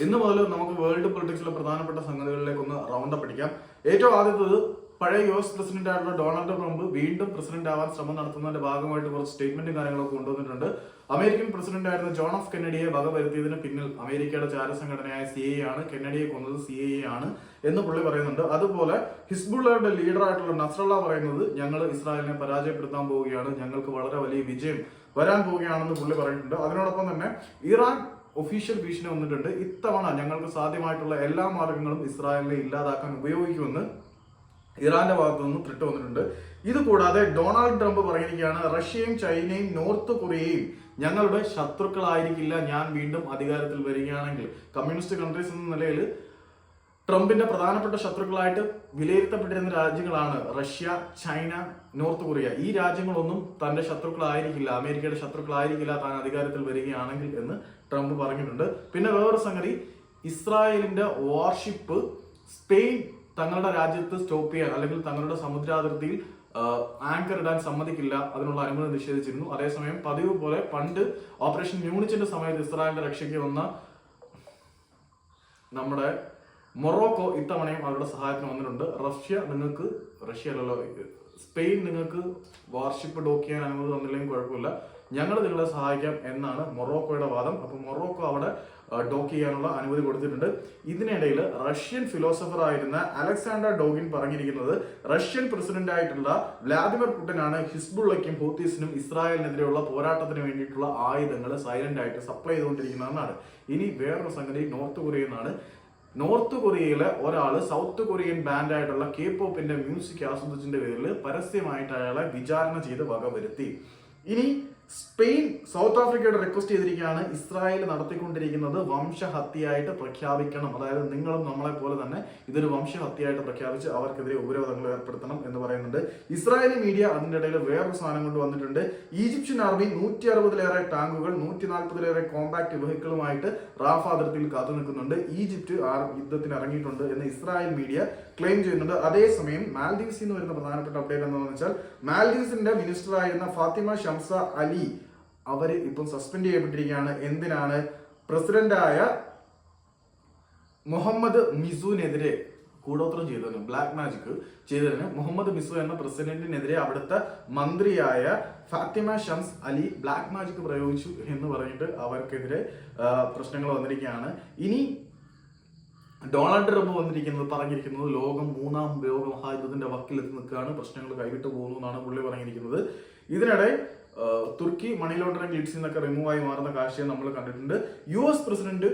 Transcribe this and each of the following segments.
ഇന്ന് മുതൽ നമുക്ക് വേൾഡ് പൊളിറ്റിക്സിലെ പ്രധാനപ്പെട്ട സംഗതികളിലേക്ക് ഒന്ന് റൗണ്ട് അപ്പ് അടിക്കാം. ഏറ്റവും ആദ്യത്തത്, പഴയ US പ്രസിഡന്റ് ആയിട്ടുള്ള ഡൊണാൾഡ് ട്രംപ് വീണ്ടും പ്രസിഡന്റ് ആവാൻ ശ്രമം നടത്തുന്നതിന്റെ ഭാഗമായിട്ട് കുറച്ച് സ്റ്റേറ്റ്മെന്റും കാര്യങ്ങളൊക്കെ കൊണ്ടുവന്നിട്ടുണ്ട്. അമേരിക്കൻ പ്രസിഡന്റ് ആയിരുന്ന ജോൺ എഫ് കെന്നഡിയെ വകവരുത്തിയതിന് പിന്നിൽ അമേരിക്കയുടെ ചാരസംഘടനയായ CIA ആണ്, കെന്നഡിയെ കൊന്നത് CIA ആണ് എന്ന് പുള്ളി പറയുന്നുണ്ട്. അതുപോലെ ഹിസ്ബുള്ളയുടെ ലീഡറായിട്ടുള്ള നസ്രള്ള പറയുന്നത് ഞങ്ങൾ ഇസ്രായേലിനെ പരാജയപ്പെടുത്താൻ പോവുകയാണ്, ഞങ്ങൾക്ക് വളരെ വലിയ വിജയം വരാൻ പോവുകയാണെന്ന് പുള്ളി പറഞ്ഞിട്ടുണ്ട്. അതിനോടൊപ്പം തന്നെ ഇറാൻ ഒഫീഷ്യൽ ഭീഷണി വന്നിട്ടുണ്ട്. ഇത്തവണ ഞങ്ങൾക്ക് സാധ്യമായിട്ടുള്ള എല്ലാ മാർഗങ്ങളും ഇസ്രായേലിനെ ഇല്ലാതാക്കാൻ ഉപയോഗിക്കുമെന്ന് ഇറാന്റെ ഭാഗത്തു നിന്ന് ത്രെട്ട് വന്നിട്ടുണ്ട്. ഇത് കൂടാതെ ഡൊണാൾഡ് ട്രംപ് പറഞ്ഞിരിക്കുകയാണ്, റഷ്യയും ചൈനയും നോർത്ത് കൊറിയയും ഞങ്ങളുടെ ശത്രുക്കളായിരിക്കില്ല ഞാൻ വീണ്ടും അധികാരത്തിൽ വരികയാണെങ്കിൽ. കമ്മ്യൂണിസ്റ്റ് കൺട്രീസ് എന്ന നിലയിൽ ട്രംപിന്റെ പ്രധാനപ്പെട്ട ശത്രുക്കളായിട്ട് വിലയിരുത്തപ്പെട്ടിരുന്ന രാജ്യങ്ങളാണ് റഷ്യ, ചൈന, നോർത്ത് കൊറിയ. ഈ രാജ്യങ്ങളൊന്നും തന്റെ ശത്രുക്കളായിരിക്കില്ല, അമേരിക്കയുടെ ശത്രുക്കളായിരിക്കില്ല താൻ അധികാരത്തിൽ വരികയാണെങ്കിൽ എന്ന് ട്രംപ് പറഞ്ഞിട്ടുണ്ട്. പിന്നെ വേറൊരു സംഗതി, ഇസ്രായേലിന്റെ വാർഷിപ്പ് സ്പെയിൻ തങ്ങളുടെ രാജ്യത്ത് സ്റ്റോപ്പ് ചെയ്യാൻ അല്ലെങ്കിൽ തങ്ങളുടെ സമുദ്രാതിർത്തിയിൽ ആങ്കർ ഇടാൻ സമ്മതിക്കില്ല, അതിനുള്ള അനുമതി നിഷേധിച്ചിരുന്നു. അതേസമയം പതിവ് പോലെ പണ്ട് ഓപ്പറേഷൻ മ്യൂണിച്ചിന്റെ സമയത്ത് ഇസ്രായേലിന്റെ രക്ഷയ്ക്ക് വന്ന നമ്മുടെ മൊറോക്കോ ഇത്തവണയും അവരുടെ സഹായത്തിന് വന്നിട്ടുണ്ട്. സ്പെയിൻ നിങ്ങൾക്ക് വാർഷിപ്പ് ഡോക്ക് ചെയ്യാൻ അനുമതി തന്നില്ലെങ്കിൽ കുഴപ്പമില്ല, ഞങ്ങൾ നിങ്ങളെ സഹായിക്കാം എന്നാണ് മൊറോക്കോയുടെ വാദം. അപ്പൊ മൊറോക്കോ അവിടെ ഡോക്ക് ചെയ്യാനുള്ള അനുമതി കൊടുത്തിട്ടുണ്ട്. ഇതിനിടയിൽ റഷ്യൻ ഫിലോസഫർ ആയിരുന്ന അലക്സാണ്ടർ ഡോഗിൻ പറഞ്ഞിരിക്കുന്നത്, റഷ്യൻ പ്രസിഡന്റ് ആയിട്ടുള്ള വ്ളാദിമിർ പുടിനാണ് ഹിസ്ബുള്ളയ്ക്കും ഹൂത്തീസിനും ഇസ്രായേലിനെതിരെയുള്ള പോരാട്ടത്തിന് വേണ്ടിയിട്ടുള്ള ആയുധങ്ങൾ സൈലന്റ് ആയിട്ട് സപ്ലൈ ചെയ്തുകൊണ്ടിരിക്കുന്നതെന്നാണ്. ഇനി വേറൊരു സംഗതി നോർത്ത് കൊറിയയിൽ നിന്നാണ്. നോർത്ത് കൊറിയയിലെ ഒരാള് സൗത്ത് കൊറിയൻ ബാൻഡ് ആയിട്ടുള്ള K-പോപ്പിന്റെ മ്യൂസിക് ആസ്വദിച്ചതിന്റെ പേരിൽ പരസ്യമായിട്ട് അയാളെ വിചാരണ ചെയ്ത് വകവരുത്തി. ഇനി സ്പെയിൻ സൗത്ത് ആഫ്രിക്കയോട് റിക്വസ്റ്റ് ചെയ്തിരിക്കുകയാണ്, ഇസ്രായേൽ നടത്തിക്കൊണ്ടിരിക്കുന്നത് വംശഹത്യയായിട്ട് പ്രഖ്യാപിക്കണം, അതായത് നിങ്ങളും നമ്മളെ പോലെ തന്നെ ഇതൊരു വംശഹത്യയായിട്ട് പ്രഖ്യാപിച്ച് അവർക്കെതിരെ ഉപരോധങ്ങൾ ഏർപ്പെടുത്തണം എന്ന് പറയുന്നുണ്ട്. ഇസ്രായേലി മീഡിയ അതിന്റെ ഇടയിൽ വേറൊരു സാധനം കൊണ്ട് വന്നിട്ടുണ്ട്. ഈജിപ്ഷ്യൻ ആർമി 160-ലേറെ ടാങ്കുകൾ 140-ലേറെ കോമ്പാക്ട് വെഹിക്കിളുമായിട്ട് റാഫ അതിർത്തിയിൽ കാത്തു നിൽക്കുന്നുണ്ട്. ഈജിപ്റ്റ് യുദ്ധത്തിന് ഇറങ്ങിയിട്ടുണ്ട് എന്ന് ഇസ്രായേൽ മീഡിയ ക്ലെയിം ചെയ്യുന്നുണ്ട്. അതേസമയം മാൽദീവ്സിൽ നിന്ന് വരുന്ന പ്രധാനപ്പെട്ട അപ്ഡേറ്റ് എന്താണെന്ന് വെച്ചാൽ, മാൽദീവ്സിന്റെ മിനിസ്റ്റർ ആയിരുന്ന ഫാത്തിമ ഷംസ അലി അവര് ഇപ്പം സസ്പെൻഡ് ചെയ്യപ്പെട്ടിരിക്കുകയാണ്. എന്തിനാണ്? പ്രസിഡന്റായ മുഹമ്മദ് മിസുവിനെതിരെ കൂടോത്രം ചെയ്തതിന്, ബ്ലാക്ക് മാജിക് ചെയ്തതിന് മുഹമ്മദ് മിസു എന്ന പ്രസിഡന്റിനെതിരെ അവിടുത്തെ മന്ത്രിയായ ഫാത്തിമ ഷംസ് അലി ബ്ലാക്ക് മാജിക് പ്രയോഗിച്ചു എന്ന് പറഞ്ഞിട്ട് അവർക്കെതിരെ പ്രശ്നങ്ങൾ വന്നിരിക്കുകയാണ്. ഇനി ഡൊണാൾഡ് ട്രംപ് പറഞ്ഞിരിക്കുന്നത് ലോകം 3ാം ലോകമഹായുദ്ധത്തിന്റെ വക്കിലെത്തി നിൽക്കുകയാണ്, പ്രശ്നങ്ങൾ കൈവിട്ടു പോകുന്നു എന്നാണ് പുള്ളി പറഞ്ഞിരിക്കുന്നത്. ഇതിനിടെ തുർക്കി മണി ലോണ്ടറിംഗ് ലിഡ്സിൽ നിന്നൊക്കെ റിമൂവ് ആയി മാറുന്ന കാഴ്ചയെ നമ്മൾ കണ്ടിട്ടുണ്ട്. US പ്രസിഡന്റ്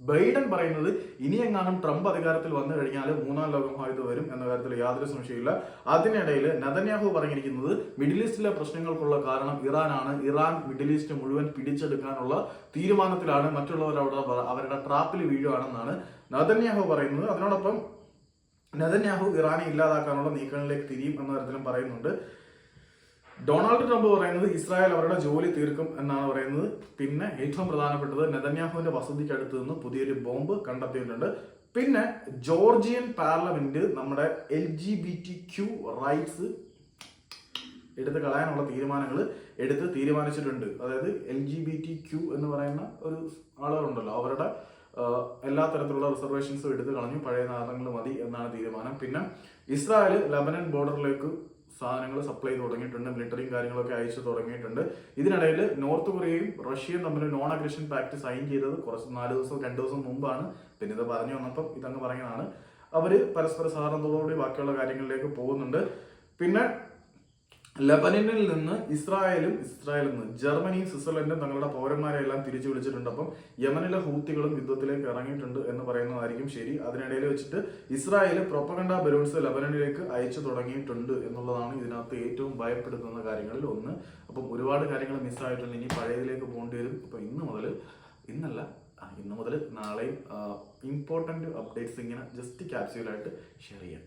ബൈഡൻ പറയുന്നത് ഇനിയെങ്ങാനും ട്രംപ് അധികാരത്തിൽ വന്നു കഴിഞ്ഞാൽ 3ാം ലോകമഹായുദ്ധം വരും എന്ന കാര്യത്തിൽ യാതൊരു സംശയമില്ല. അതിനിടയിൽ നെതന്യാഹു പറഞ്ഞിരിക്കുന്നത് മിഡിൽ ഈസ്റ്റിലെ പ്രശ്നങ്ങൾക്കുള്ള കാരണം ഇറാനാണ്, ഇറാൻ മിഡിൽ ഈസ്റ്റ് മുഴുവൻ പിടിച്ചെടുക്കാനുള്ള തീരുമാനത്തിലാണ്, മറ്റുള്ളവർ അവരുടെ ട്രാപ്പിൽ വീഴുകയാണെന്നാണ് നെതന്യാഹു പറയുന്നത്. അതിനോടൊപ്പം നെതന്യാഹു ഇറാനെ ഇല്ലാതാക്കാനുള്ള നീക്കങ്ങളിലേക്ക് തിരിയും എന്ന തരത്തിലും പറയുന്നുണ്ട്. ഡൊണാൾഡ് ട്രംപ് പറയുന്നത് ഇസ്രായേൽ അവരുടെ ജോലി തീർക്കും എന്നാണ് പറയുന്നത്. പിന്നെ ഏറ്റവും പ്രധാനപ്പെട്ടത്, നെതന്യാഹുവിന്റെ വസതിക്കടുത്ത് നിന്ന് പുതിയൊരു ബോംബ് കണ്ടെത്തിയിട്ടുണ്ട്. പിന്നെ ജോർജിയൻ പാർലമെന്റ് നമ്മുടെ LGBTQ റൈറ്റ്സ് എടുത്ത് കളയാനുള്ള തീരുമാനങ്ങൾ തീരുമാനിച്ചിട്ടുണ്ട്. അതായത് LGBTQ എന്ന് പറയുന്ന ഒരു ആളുകളുണ്ടല്ലോ, അവരുടെ എല്ലാ തരത്തിലുള്ള റിസർവേഷൻസും എടുത്തു കളഞ്ഞു, പഴയ നാടകങ്ങൾ മതി എന്നാണ് തീരുമാനം. പിന്നെ ഇസ്രായേൽ ലബനൻ ബോർഡറിലേക്ക് സാധനങ്ങൾ സപ്ലൈ ചെയ്ത് തുടങ്ങിയിട്ടുണ്ട്, മിലിറ്ററിയും കാര്യങ്ങളൊക്കെ അയച്ചു തുടങ്ങിയിട്ടുണ്ട്. ഇതിനിടയിൽ നോർത്ത് കൊറിയയും റഷ്യയും തമ്മിൽ നോൺ അഗ്രഷൻ പാക്ട് സൈൻ ചെയ്തത് 2 ദിവസം മുമ്പാണ്. പിന്നെ ഇത് പറഞ്ഞു വന്നപ്പം ഇതങ്ങ് പറഞ്ഞതാണ്. അവര് പരസ്പര സഹകരണത്തോടുകൂടി ബാക്കിയുള്ള കാര്യങ്ങളിലേക്ക് പോകുന്നുണ്ട്. പിന്നെ ലബനനിൽ നിന്ന് ഇസ്രായേലും ജർമ്മനിയും സ്വിറ്റ്സർലൻഡും തങ്ങളുടെ പൗരന്മാരെ എല്ലാം തിരിച്ചു വിളിച്ചിട്ടുണ്ട്. അപ്പം യമനിലെ ഹൂത്തികളും യുദ്ധത്തിലേക്ക് ഇറങ്ങിയിട്ടുണ്ട് എന്ന് പറയുന്നതായിരിക്കും ശരി. അതിനിടയിൽ വെച്ചിട്ട് ഇസ്രായേൽ പ്രൊപ്പഗണ്ട ബലൂൺസ് ലബനനിലേക്ക് അയച്ചു തുടങ്ങിയിട്ടുണ്ട് എന്നുള്ളതാണ് ഇതിനകത്ത് ഏറ്റവും ഭയപ്പെടുത്തുന്ന കാര്യങ്ങളിൽ ഒന്ന്. അപ്പം ഒരുപാട് കാര്യങ്ങൾ മിസ്സായിട്ടുണ്ട്, ഇനി പഴയതിലേക്ക് പോകേണ്ടി വരും. അപ്പൊ ഇന്ന് മുതൽ നാളെയും ഇമ്പോർട്ടന്റ് അപ്ഡേറ്റ്സ് ഇങ്ങനെ ജസ്റ്റ് ക്യാപ്സ്യൂലായിട്ട് ഷെയർ ചെയ്യാം.